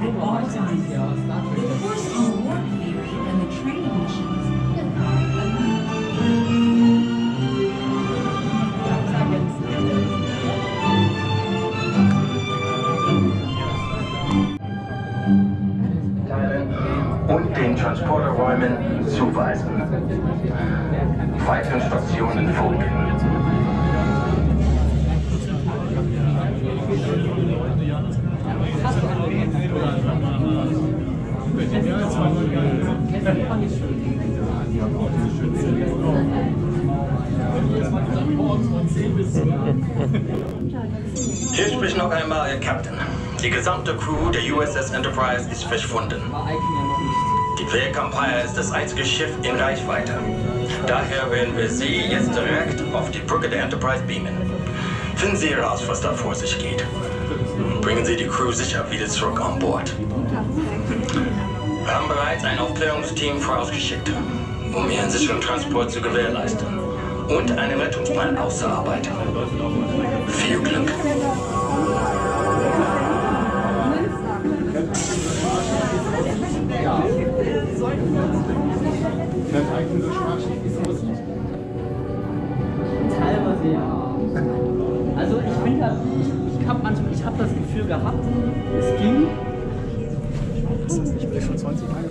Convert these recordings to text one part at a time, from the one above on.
at all times. The course on work theory and the training missions. Und den Transporterräumen zuweisen. Weiteren Stationen folgen. Hier spricht noch einmal Ihr Captain. Die gesamte Crew der USS Enterprise ist verschwunden. Die Querkampire ist das einzige Schiff in Reichweite. Daher werden wir Sie jetzt direkt auf die Brücke der Enterprise beamen. Finden Sie heraus, was da vor sich geht. Und bringen Sie die Crew sicher wieder zurück an Bord. Wir haben bereits ein Aufklärungsteam vorausgeschickt, um Ihren sicheren Transport zu gewährleisten und einen Rettungsplan auszuarbeiten. Viel Glück! Teilweise ja. Also ich finde halt, ich habe das Gefühl gehabt, es ging. Ich bin schon 20 Tage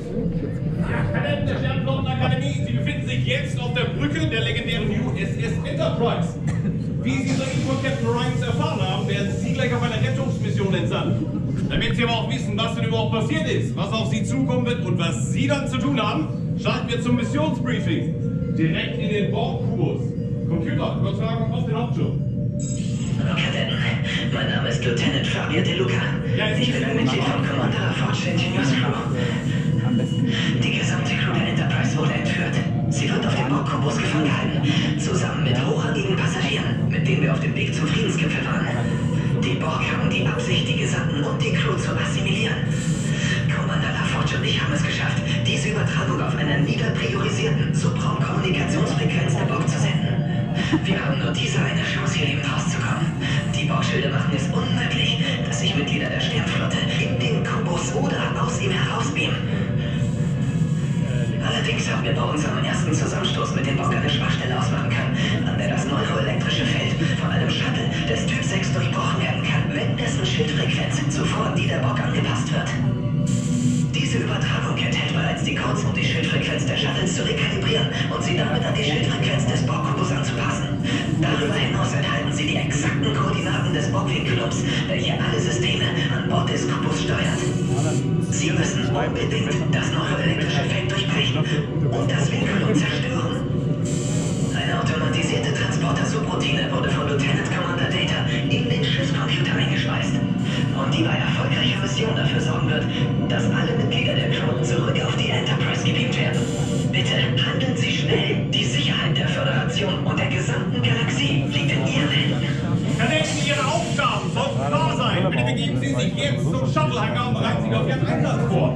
Kadetten der Sternflottenakademie, Sie befinden sich jetzt auf der Brücke der legendären USS Enterprise. Wie Sie soeben von Captain Ryans erfahren haben, werden Sie gleich auf eine Rettungsmission entsandt. Damit Sie aber auch wissen, was denn überhaupt passiert ist, was auf Sie zukommen wird und was Sie dann zu tun haben, schalten wir zum Missionsbriefing. Direkt in den Bordkubus. Computer, Übertragung auf den Hauptschirm. Kadetten, mein Name ist Lieutenant Fabio De Luca. Ich bin ein Mitglied von Commander Forge Ingenieurscrew. Die gesamte Crew der Enterprise wurde entführt. Sie wird auf dem Bordkubus gefangen gehalten, zusammen mit hochrangigen Passagieren, mit denen wir auf dem Weg zum Friedensgipfel waren. Die Borg haben die Absicht, die Gesandten und die Crew zu assimilieren. Commander LaForge und ich haben es geschafft, diese Übertragung auf einer niederpriorisierten Subraumkommunikationsfrequenz der Borg zu senden. Wir haben nur diese eine Chance, hier lebend rauszukommen. Die Borgschilde machten es unmöglich, dass sich Mitglieder der Sternflotte in den Kubus oder aus ihm herausbeamen. Allerdings haben wir bei unserem ersten Zusammenstoß mit den Borg eine Schwachstelle ausmachen können, an der das neuroelektrische Feld von einem Shuttle des Typ 6 durchbrochen werden kann, wenn dessen Schildfrequenz zuvor an die der Borg angepasst wird. Diese Übertragung enthält bereits die Codes, um die Schildfrequenz der Shuttles zu rekalibrieren und sie damit an die Schildfrequenz des Borg-Kubus anzupassen. Darüber hinaus enthalten sie die exakten Koordinaten des Borg-Wing-Clubs, welche alle Systeme an Bord des Kubus steuert. Sie müssen unbedingt das neuroelektrische Feld durchbrechen und das Wing-Club zerstören. Eine automatisierte Transporter-Subroutine wurde von Lieutenant Commander Data in den Schiffscomputer eingespeist. Und die bei erfolgreicher Mission dafür sorgen wird, dass alle Mitglieder der Crew zurück auf die Enterprise gebeamt werden. Bitte handeln Sie schnell. Die Sicherheit der Föderation und der gesamten Galaxie liegt in Ihren Händen. Kadetten, Ihre Aufgaben sollten klar sein. Bitte begeben Sie sich jetzt zum Shuttle-Hangar und bereiten sich auf Ihren Einsatz vor.